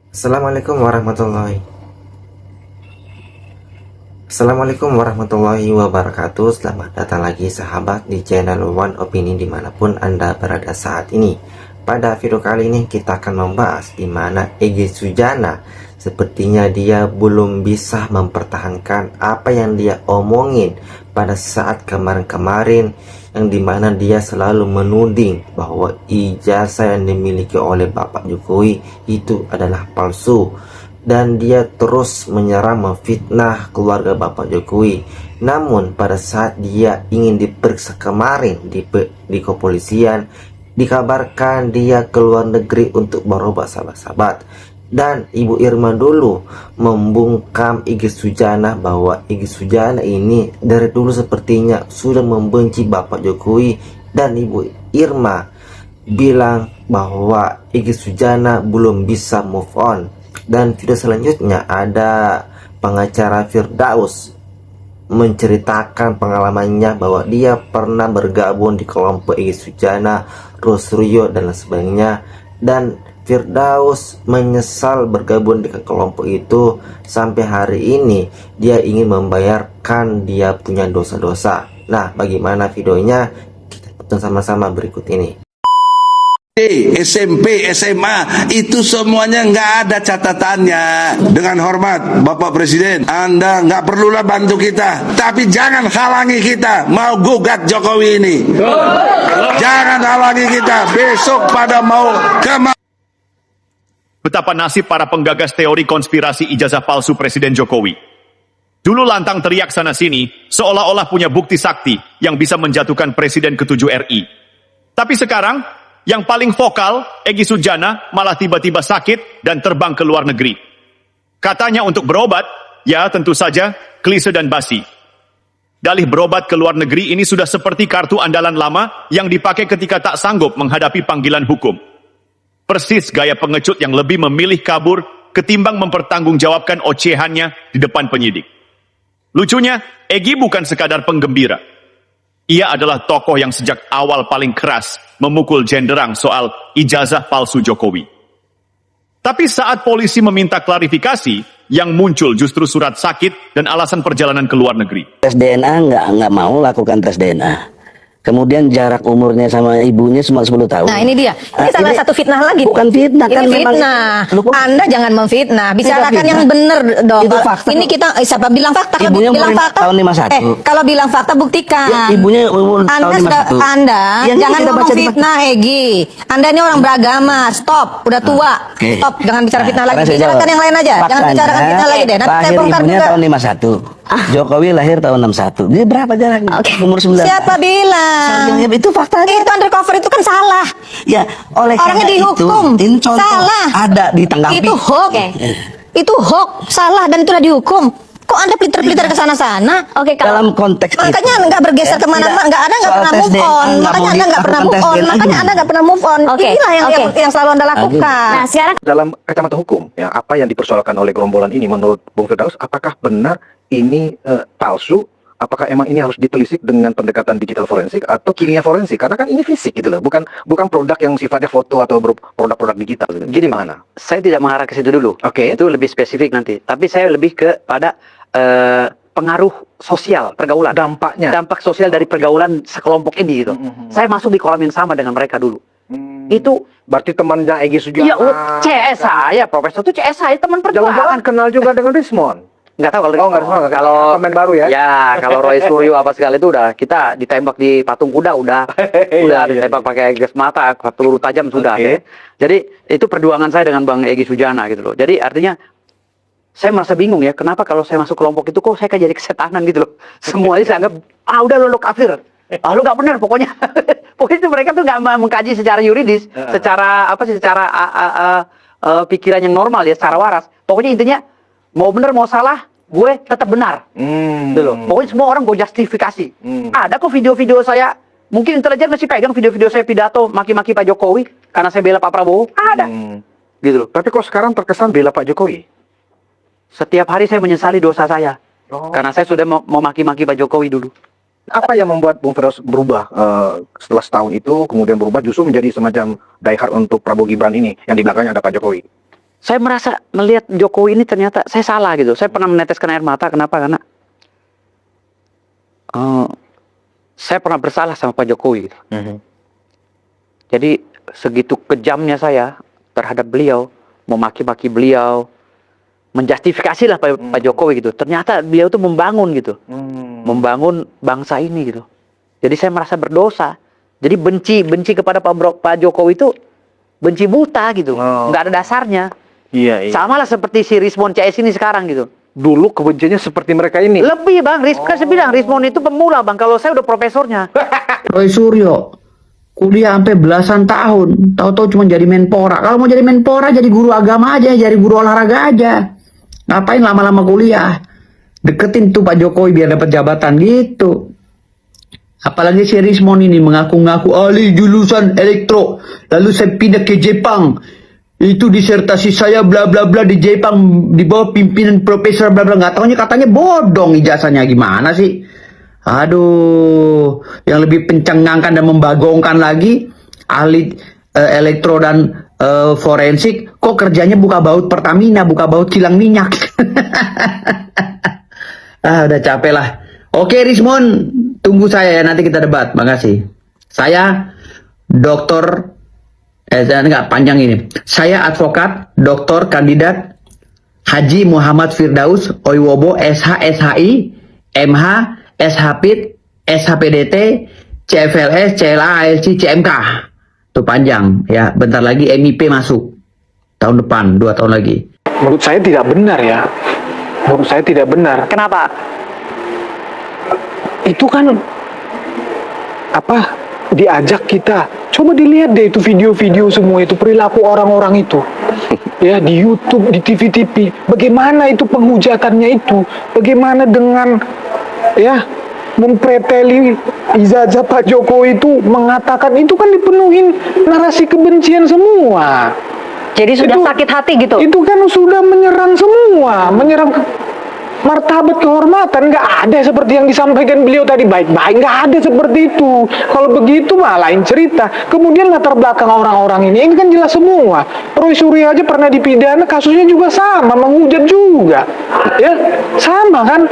Assalamualaikum warahmatullahi wabarakatuh. Selamat datang lagi sahabat di channel One Opini dimanapun Anda berada saat ini. Pada video kali ini kita akan membahas di mana Egy Sujana sepertinya dia belum bisa mempertahankan apa yang dia omongin pada saat kemarin-kemarin, yang dimana dia selalu menuding bahwa ijazah yang dimiliki oleh Bapak Jokowi itu adalah palsu, dan dia terus menyerang memfitnah keluarga Bapak Jokowi. Namun pada saat dia ingin diperiksa kemarin di kepolisian, dikabarkan dia keluar negeri untuk berobat, sahabat-sahabat. Dan Ibu Irma dulu membungkam Egy Sujana bahwa Egy Sujana ini dari dulu sepertinya sudah membenci Bapak Jokowi, dan Ibu Irma bilang bahwa Egy Sujana belum bisa move on. Dan video selanjutnya ada pengacara Firdaus menceritakan pengalamannya bahwa dia pernah bergabung di kelompok Egy Sujana, Rosrio dan lain sebagainya, dan Firdaus menyesal bergabung dengan kelompok itu. Sampai hari ini dia ingin membayarkan dia punya dosa-dosa. Nah, bagaimana videonya? Kita tonton sama-sama berikut ini. SMP, SMA, itu semuanya nggak ada catatannya. Dengan hormat, Bapak Presiden, Anda nggak perlulah bantu kita, tapi jangan halangi kita mau gugat Jokowi ini. Jangan halangi kita besok pada mau Betapa nasib para penggagas teori konspirasi ijazah palsu Presiden Jokowi. Dulu lantang teriak sana-sini, seolah-olah punya bukti sakti yang bisa menjatuhkan Presiden ke-7 RI. Tapi sekarang, yang paling vokal, Egy Sujana malah tiba-tiba sakit dan terbang ke luar negeri. Katanya untuk berobat, ya tentu saja, klise dan basi. Dalih berobat ke luar negeri ini sudah seperti kartu andalan lama yang dipakai ketika tak sanggup menghadapi panggilan hukum. Persis gaya pengecut yang lebih memilih kabur ketimbang mempertanggungjawabkan ocehannya di depan penyidik. Lucunya, Egy bukan sekadar penggembira. Ia adalah tokoh yang sejak awal paling keras memukul jenderang soal ijazah palsu Jokowi. Tapi saat polisi meminta klarifikasi, yang muncul justru surat sakit dan alasan perjalanan ke luar negeri. Tes DNA nggak mau lakukan tes DNA. Kemudian jarak umurnya sama ibunya cuma 10 tahun. Nah ini dia, ini salah satu fitnah lagi. Bukan fitnah, ini kan fitnah. Anda jangan memfitnah, bicarakan yang bener dong. Itu fakta. Ini kita, siapa bilang fakta? Ibunya bilang fakta. Tahun 51. Kalau bilang fakta buktikan. Ya, ibunya umur Anda tahun 51. sudah, Anda ya, jangan ngomong fitnah, Egy. Anda ini orang beragama, stop, udah tua. Okay. Stop, jangan bicara fitnah lagi. Bicarakan Bicarakan yang lain aja. Jangan bicarakan fitnah lagi deh. Nanti saya lahir bongkar ibunya juga. tahun 51. Jokowi lahir tahun 61. Jadi berapa jaraknya? Umur 9. Siapa bilang? Itu fakta. Itu undercover itu kan salah. Ya, oleh orangnya dihukum. Ini contoh salah. Ada di tanggapi. Itu hoax. Itu hoax, salah, dan itu udah dihukum. Kok Anda peliter-peliter ke sana-sana? Dalam konteks makanya itu, nggak bergeser kemana-mana, nggak ada, nggak pernah move on. Makanya Anda nggak pernah move on. Makanya Anda nggak pernah move on. Inilah yang selalu Anda lakukan. Nah, sekarang dalam kacamata hukum, ya, apa yang dipersoalkan oleh gerombolan ini menurut Bung Firdaus, apakah benar ini palsu? Apakah emang ini harus ditelisik dengan pendekatan digital forensik atau kimia forensik? Karena kan ini fisik gitu loh, bukan produk yang sifatnya foto atau produk-produk digital. Jadi mana? Saya tidak mengarah ke situ dulu. Oke. Itu lebih spesifik nanti. Tapi saya lebih kepada pengaruh sosial pergaulan. Dampaknya. Dampak sosial dari pergaulan sekelompok ini gitu. Saya masuk di kolam yang sama dengan mereka dulu. Itu berarti temannya Egy Sujana. ya CS saya, profesor itu CS saya, teman perjuangan. Jangan kenal juga dengan Rismon. Nggak tahu kalau kalau pemain baru ya. Ya, kalau Roy Suryo apa segala itu udah kita ditembak di patung kuda udah ditembak pakai gas mata, peluru tajam sudah. Okay. Jadi itu perjuangan saya dengan Bang Egy Sujana gitu loh. Jadi artinya saya merasa bingung ya, kenapa kalau saya masuk kelompok itu kok saya kayak jadi kesetanan gitu loh. Semuanya saya anggap udah lo kafir. Lu nggak benar pokoknya. Pokoknya itu mereka tuh nggak mengkaji secara yuridis, secara apa sih, secara pikiran yang normal ya, secara waras. Pokoknya intinya mau benar mau salah, gue tetap benar. Gitu loh. Pokoknya semua orang gue justifikasi. Ada kok video-video saya, mungkin intelijen masih pegang video-video saya pidato maki-maki Pak Jokowi karena saya bela Pak Prabowo. Ada. Gitu loh. Tapi kok sekarang terkesan bela Pak Jokowi? Setiap hari saya menyesali dosa saya. Karena saya sudah memaki-maki Pak Jokowi dulu. Apa yang membuat Bung Firdaus berubah setelah setahun itu, kemudian berubah justru menjadi semacam diehard untuk Prabowo Gibran ini, yang di belakangnya ada Pak Jokowi? saya merasa melihat Jokowi ini ternyata saya salah gitu. Saya pernah meneteskan air mata. Kenapa? Karena saya pernah bersalah sama Pak Jokowi gitu. Jadi segitu kejamnya saya terhadap beliau, memaki-maki beliau, menjustifikasi lah Pak Jokowi gitu. Ternyata beliau tuh membangun gitu, membangun bangsa ini gitu. Jadi saya merasa berdosa. Jadi benci kepada Pak Jokowi itu benci buta gitu, nggak ada dasarnya. Iya, iya. Sama lah seperti si Rismon CS ini sekarang gitu. Dulu kebenciannya seperti mereka ini. Lebih bang, kan saya bilang Rismon itu pemula bang. Kalau saya udah profesornya. Roy Suryo kuliah sampai belasan tahun, tahu-tahu cuma jadi menpora. Kalau mau jadi menpora, jadi guru agama aja, jadi guru olahraga aja. Ngapain lama-lama kuliah? Deketin tuh Pak Jokowi biar dapat jabatan gitu. Apalagi si Rismon ini mengaku-ngaku ahli jurusan elektro, lalu saya pindah ke Jepang. Itu disertasi saya bla bla bla di Jepang di bawah pimpinan profesor bla bla. Nggak taunya katanya bodong ijazahnya, gimana sih? Aduh, yang lebih pencengangkan dan membagongkan lagi, ahli elektro dan forensik, kok kerjanya buka baut Pertamina, buka baut kilang minyak. Udah capek lah. Oke Rismon, tunggu saya ya, nanti kita debat. Makasih. Saya Dokter enggak panjang ini. Saya advokat, doktor kandidat Haji Muhammad Firdaus Oiwobo SH SHI MH SHPIT SHPDT CFLS CLA ALC CMK. Itu panjang ya. Bentar lagi MIP masuk tahun depan, 2 tahun lagi. Menurut saya tidak benar ya. Menurut saya tidak benar. Kenapa? Itu kan diajak kita. Coba dilihat deh itu video-video semua itu, perilaku orang-orang itu. Ya, di YouTube, di TV-TV. Bagaimana itu penghujatannya itu? Bagaimana dengan mempreteli ijazah Pak Jokowi itu, mengatakan itu kan dipenuhin narasi kebencian semua. Jadi sudah sakit hati gitu? Itu kan sudah menyerang semua, menyerang martabat kehormatan. Nggak ada seperti yang disampaikan beliau tadi baik-baik, nggak ada seperti itu. Kalau begitu mah lain cerita. Kemudian latar belakang orang-orang ini kan jelas semua. Roy Suryo aja pernah dipidana, kasusnya juga sama, menghujat juga, ya sama kan.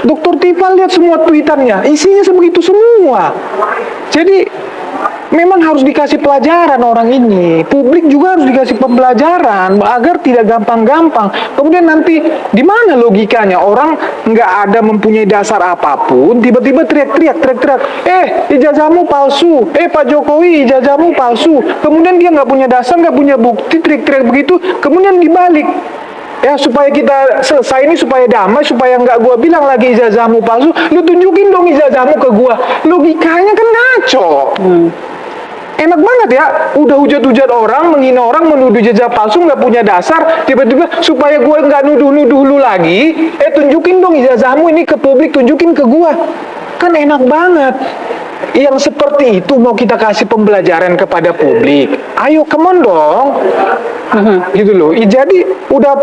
Dr. Tifa lihat semua tweetannya, isinya sebegitu semua. Jadi memang harus dikasih pelajaran orang ini. Publik juga harus dikasih pembelajaran agar tidak gampang-gampang. Kemudian nanti di mana logikanya orang nggak ada mempunyai dasar apapun, tiba-tiba teriak-teriak, ijazahmu palsu. Pak Jokowi ijazahmu palsu. Kemudian dia nggak punya dasar, nggak punya bukti, teriak-teriak begitu. Kemudian dibalik. Ya supaya kita selesai ini, supaya damai, supaya nggak gua bilang lagi ijazahmu palsu, lu tunjukin dong ijazahmu ke gua. Logikanya kan ngaco. Enak banget ya, udah hujat-hujat orang, menghina orang, menuduh ijazah palsu, nggak punya dasar, tiba-tiba supaya gue nggak nuduh-nuduh lu lagi, tunjukin dong ijazahmu ini ke publik, tunjukin ke gue. Kan enak banget. Yang seperti itu mau kita kasih pembelajaran kepada publik. Ayo, come on dong. Gitu loh. Jadi udah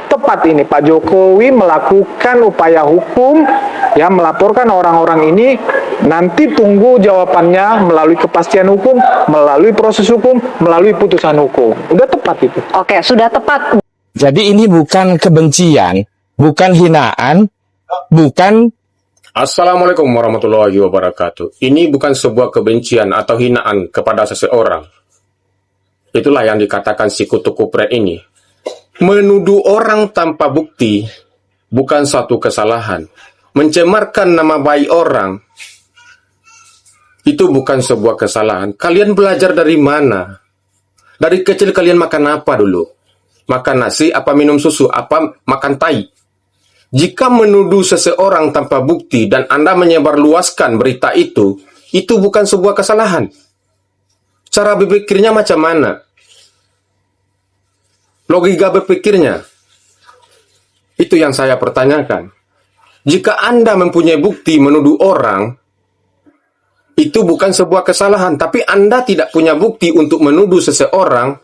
tepat ini Pak Jokowi melakukan upaya hukum, ya melaporkan orang-orang ini. Nanti tunggu jawabannya melalui kepastian hukum, melalui proses hukum, melalui putusan hukum. Udah tepat itu. Oke, sudah tepat. Jadi ini bukan kebencian, bukan hinaan, bukan. Assalamualaikum warahmatullahi wabarakatuh. Ini bukan sebuah kebencian atau hinaan kepada seseorang. Itulah yang dikatakan si kutu kupret ini. Menuduh orang tanpa bukti bukan suatu kesalahan. Mencemarkan nama baik orang itu bukan sebuah kesalahan. Kalian belajar dari mana? Dari kecil kalian makan apa dulu? Makan nasi, apa minum susu, apa makan tai? Jika menuduh seseorang tanpa bukti dan Anda menyebarluaskan berita itu bukan sebuah kesalahan. Cara berpikirnya macam mana? Logika berpikirnya. Itu yang saya pertanyakan. Jika Anda mempunyai bukti menuduh orang, itu bukan sebuah kesalahan. Tapi Anda tidak punya bukti untuk menuduh seseorang,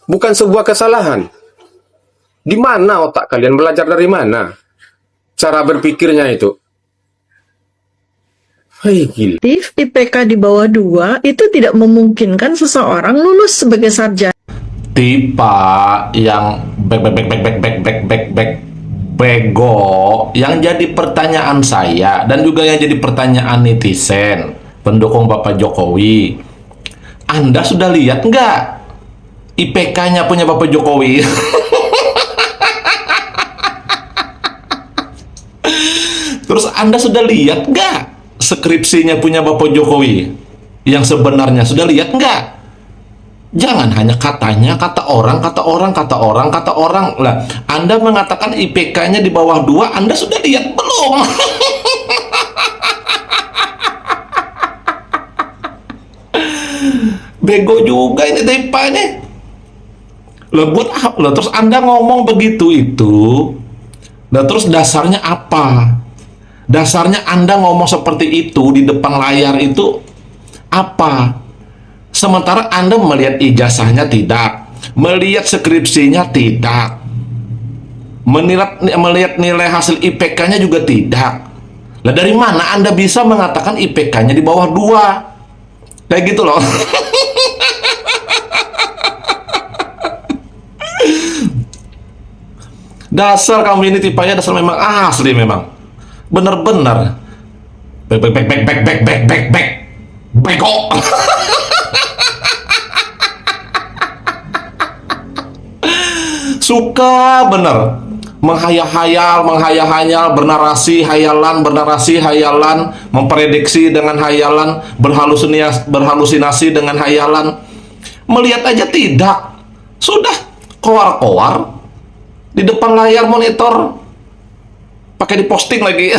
bukan sebuah kesalahan. Di mana otak kalian? Belajar dari mana? Cara berpikirnya itu. Hei, gila. IPK di bawah 2 itu tidak memungkinkan seseorang lulus sebagai sarjana. tipe yang bego yang jadi pertanyaan saya dan juga yang jadi pertanyaan netizen pendukung Bapak Jokowi. Anda sudah lihat nggak IPK-nya punya Bapak Jokowi? Terus Anda sudah lihat nggak skripsinya punya Bapak Jokowi yang sebenarnya? Sudah lihat nggak? Jangan hanya katanya, kata orang lah. Anda mengatakan IPK-nya di bawah 2, Anda sudah lihat belum? Bego juga ini tipanya. Lah buat apa? Lah terus Anda ngomong begitu itu. Nah terus dasarnya apa? Dasarnya Anda ngomong seperti itu di depan layar itu apa? Sementara Anda melihat ijazahnya tidak, melihat skripsinya tidak, melihat nilai hasil IPK-nya juga tidak. Lah dari mana Anda bisa mengatakan IPK-nya di bawah 2? Kayak gitu loh. Dasar kamu ini tipenya dasar memang asli memang. Bener-bener. Bego. Suka bener menghayal-hayal, bernarasi hayalan, memprediksi dengan hayalan, berhalusinasi dengan hayalan. Melihat aja tidak. Sudah koar-koar di depan layar monitor, pakai diposting lagi.